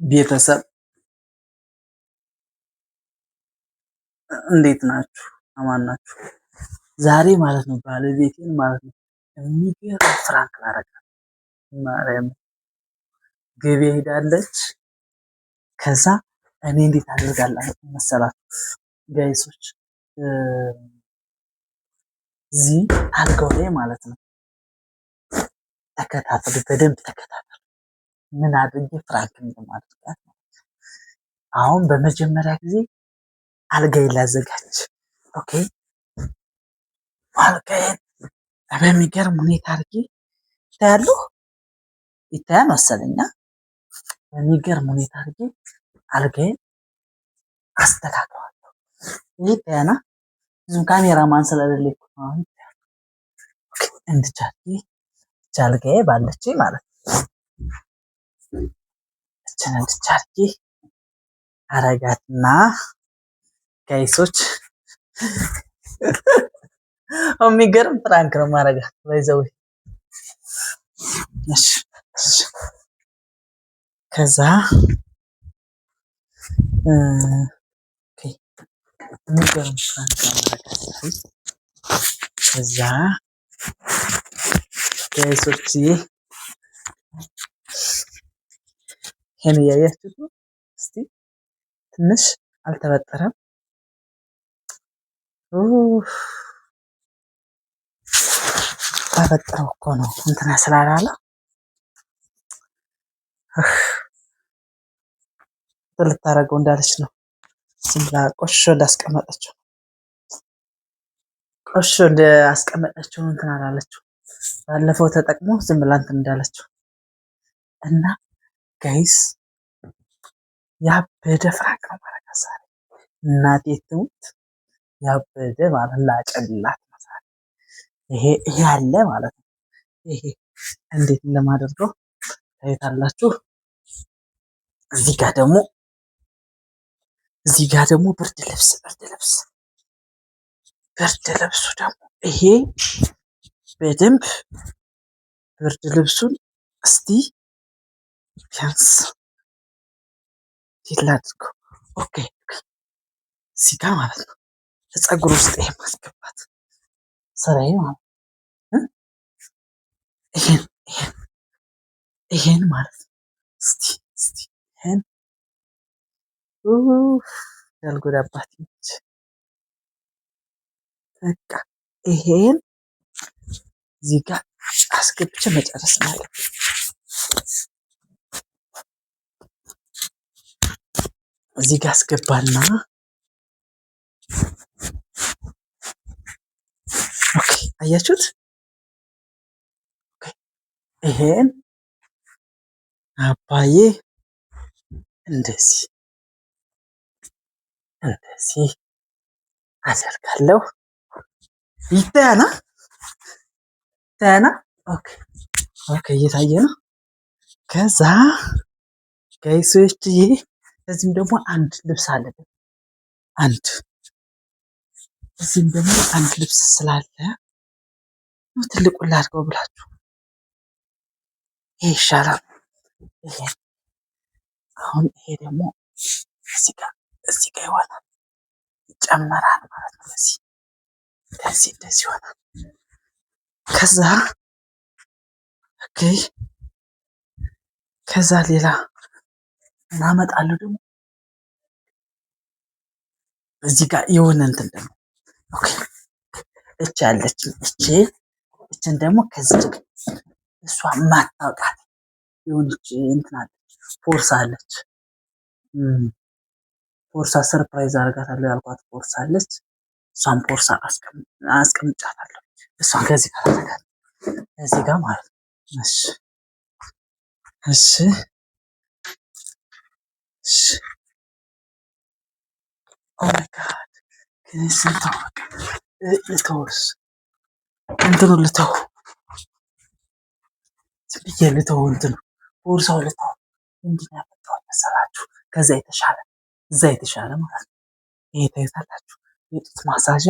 ቤተሰብ እንዴት ናችሁ? አማን ናችሁ? ዛሬ ማለት ነው ባለቤቴን ማለት ነው የሚገርም ፍራንክ ላደርጋት ማርያም ገበያ ሄዳለች። ከዛ እኔ እንዴት አደርጋለሁ መሰላችሁ ጋይሶች፣ እዚህ አልጋው ላይ ማለት ነው ተከታተሉ፣ በደንብ ተከታተሉ ምን አድርጌ ፍራንክ እንደማደርጋት። አሁን በመጀመሪያ ጊዜ አልጋዬን ላዘጋጅ። ኦኬ አልጋዬን በሚገርም ሁኔታ አድርጌ ይታያል መሰለኛ። በሚገርም ሁኔታ አድርጌ አልጋዬን አስተካክለዋለሁ። ይህ ይታያና ብዙም ካሜራማን ስለሌለኝ አሁን እንድቻት አልጋዬ ባለች ማለት ነው እችን እንድቻት አረጋትና ጋይሶች የሚገርም ፍራንክ ነው ማረጋት ባይዘው። እሺ ከዛ የሚገርም ፍራንክ ነው ማረጋት። ከዛ ጋይሶች ይሄን እያያችሁት ነው። እስቲ ትንሽ አልተበጠረም። ባበጥረው እኮ ነው እንትና ስላላለ ልታረገው እንዳለች ነው። ዝም ብላ ቆሾ እንዳስቀመጠችው እንትን አላለችው። ባለፈው ተጠቅሞ ዝም ብላ እንትን እንዳለችው እና ጋይስ ያበደ ፍራንክ ነው ማለት ነው። እናቴ ትሙት ያበደ ማለት ላጨላት ማለት ይሄ አለ ማለት ነው። ይሄ እንዴት እንደማደርገው ታይታላችሁ። እዚህ ጋር ደግሞ ብርድ ልብሱ ደግሞ ይሄ በደንብ ብርድ ልብሱን እስቲ ቢያንስ ይላድርገው። ኦኬ እዚህ ጋር ማለት ነው ፀጉር ውስጥ ይሄ ማስገባት ስራዬ ማለት ነው። ይሄን ማለት ነው። እስቲ ይሄን ያልጎዳባት ነች። በቃ ይሄን እዚህ ጋር አስገብቼ መጨረስ ማለት እዚህ ጋር አስገባና ኦኬ አያችሁት? ይሄን አባዬ እንደዚህ አደርጋለሁ። ይታያና ኦኬ እየታየ ነው። ከዛ ጋይሶች እዚህም ደግሞ አንድ ልብስ አለ። እዚህም ደግሞ አንድ ልብስ ስላለ ትልቁን ላድርገው ብላችሁ ይሄ ይሻላል። አሁን ይሄ ደግሞ እዚህ ጋር ይሆናል ይጨመራል ማለት ነው። እንደዚህ ይሆናል። ከዛ ሌላ እናመጣለሁ ደግሞ እዚህ ጋር የሆነ እንትን ደግሞ እቺ አለች። እቺን ደግሞ ከዚህ እሷ ማታውቃት የሆነች እንትን አለች፣ ፎርሳ አለች። ፎርሳ ሰርፕራይዝ አደርጋታለሁ ያልኳት ፎርሳ አለች። እሷን ፎርሳ አስቀምጫታለሁ። እሷን ከዚህ ጋር አደርጋለሁ እዚህ ጋር ማለት ነው። እሺ ኦ ማይ ጋድ ልተውስ እንትኑ ልተው እንትኑ ቦርሳው ልተው ምንድን ያመጣሁት መሰላችሁ? ከዛ የተሻለ ማለት ነው። ይሄ ታይታላችሁ የጡት ማሳዣ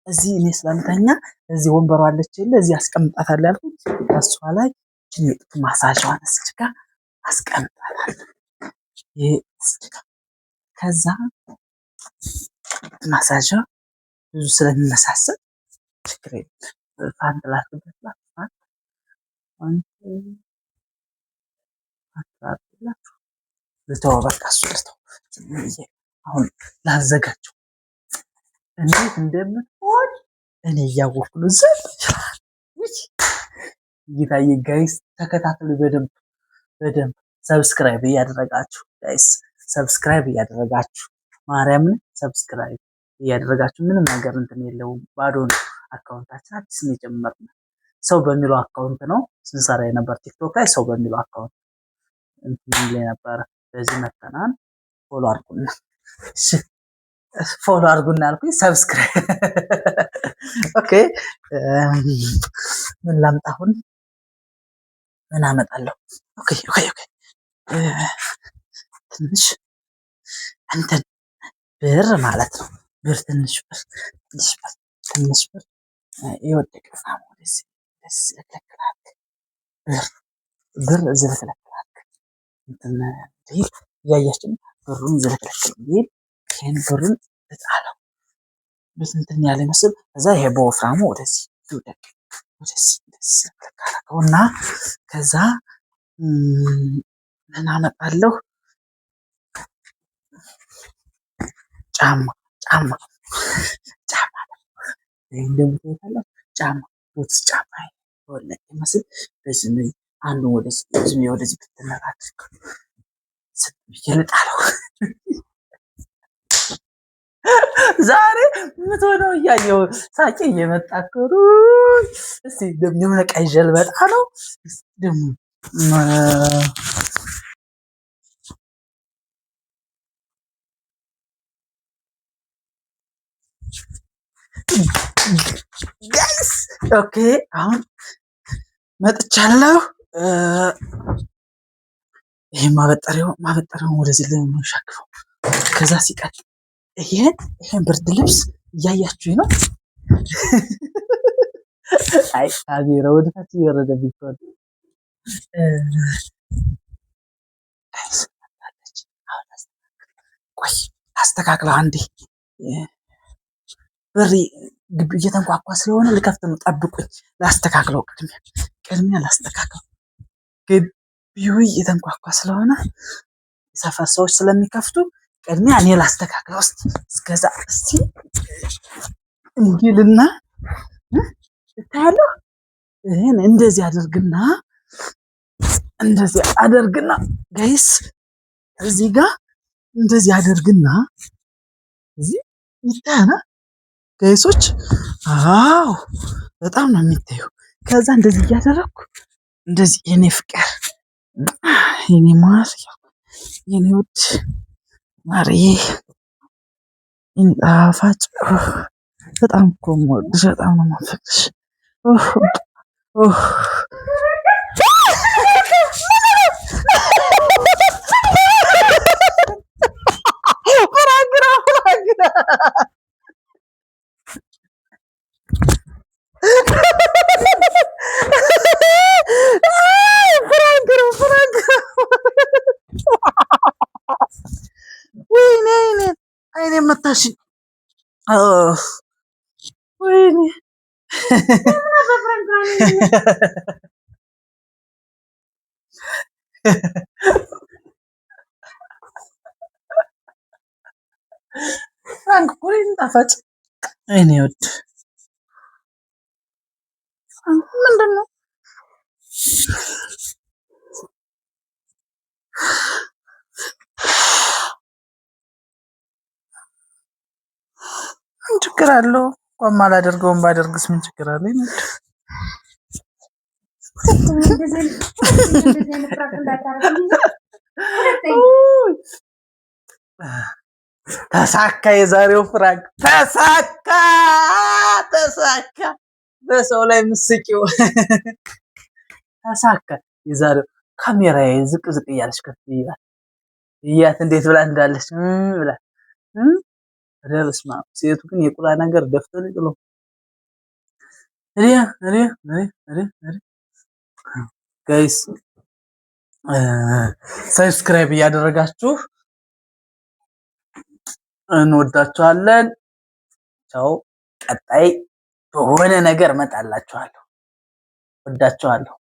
እዚህ እኔ ስለምተኛ እዚህ ወንበሯ አለች የለ እዚህ አስቀምጣታለሁ ያልኩት ከሷ ላይ የጡት ማሳጇን እዚህ ጋር አስቀምጣታለሁ። ይሄ እዚህ ጋር ከዛ ማሳጇ ብዙ ስለሚመሳሰል ችግር የለም። ፋንት ላድርግበት ልተወው በቃ እሱ ልተው። አሁን ላዘጋጀው እንዴት እንደምትሆን እኔ እያወቅሁ ነው። ጌታዬ ጋይስ ተከታተሉ በደንብ ሰብስክራይብ እያደረጋችሁ ጋይስ ሰብስክራይብ እያደረጋችሁ ማርያምን ሰብስክራይብ እያደረጋችሁ ምንም ነገር እንትን የለውም። ባዶ ነው አካውንታችን አዲስ ነው የጀመርነው። ሰው በሚለው አካውንት ነው ስንሰራ የነበር ቲክቶክ ላይ ሰው በሚለው አካውንት እንትን ላይ ነበር። በዚህ መተናን ፎሎ አድርጉና ፎሎ አድርጉና አልኩኝ ሰብስክራይብ ኦኬ። ምን ላምጣ አሁን ምን አመጣለሁ? ኦኬ ትንሽ እንትን ብር ማለት ነው። ብር ትንሽ ብር የወደቀ ብር ዝልክለክላክ እንትን እያያችን ብሩን ዝልክለክል ይህን ብሩን እጣለው እንትን ያለ ይመስል እዛ ይሄ በወፍራሙ ወደዚህ ይውደቅ ወደዚህ ካረገውና ከዛ ምን አመጣለሁ? ጫማ እንደምትወታለሁ ጫማ ቡትስ ጫማ ወለቅ ይመስል በዚህ አንዱ ወደዚህ ብትነራት ይልጣለው። ዛሬ ምትሆነው እያየው ሳቄ እየመጣ ከሩ እስቲ ደግሞ ቀይ ጀልበጣ ነው ደግሞ ጋይስ ኦኬ አሁን መጥቻለሁ። ይሄ ማበጠሪያው ወደዚህ ላይ ነው። ከዛ ሲቀጥል ይሄን ብርድ ልብስ እያያችሁ ነው። አይ ካሜራ ወደታች እየወረደ ቢሆን ቆይ አስተካክለው አንዴ በሪ ግቢ እየተንኳኳ ስለሆነ ልከፍት ነው። ጠብቁኝ፣ ላስተካክለው። ቅድሚያ ላስተካክለው። ግቢው እየተንኳኳ ስለሆነ ሰፈር ሰዎች ስለሚከፍቱ ቅድሚያ እኔ ላስተካክለው። እስከዛ እስቲ እንዲልና እታያለሁ። ይሄን እንደዚህ አደርግና ጋይስ እዚህ ጋር እንደዚህ አደርግና እዚህ ይታያና ጋይሶች፣ አዎ በጣም ነው የሚታየው። ከዛ እንደዚህ እያደረኩ እንደዚህ የኔ ፍቅር የኔ ማር የኔ ውድ ማርዬ የኔ ጣፋጭ በጣም እኮ የምወድሽ በጣም ነው የማፈቅርሽ። አይኔ መታሽ። ወይኔ ፍራንክ ኩሪን ጣፋጭ አይኔ ወድ ምንድን ነው? ምን ችግር አለው? እንኳን አላደርገውም ባደርግስ ምን ችግር አለው? ተሳካ፣ የዛሬው ፍራንክ ተሳካ። በሰው ላይ ምስቂው ተሳካ። የዛሬው ካሜራዬ ዝቅ እያለች ከፍ ይላል። እያት እንዴት ብላ እንዳለች ብላ ረብስማ። ሴቱ ግን የቁላ ነገር ደፍቶ ጥሎ ጋይስ ሰብስክራይብ እያደረጋችሁ እንወዳችኋለን። ቻው። ቀጣይ በሆነ ነገር እመጣላችኋለሁ። ወዳችኋለሁ።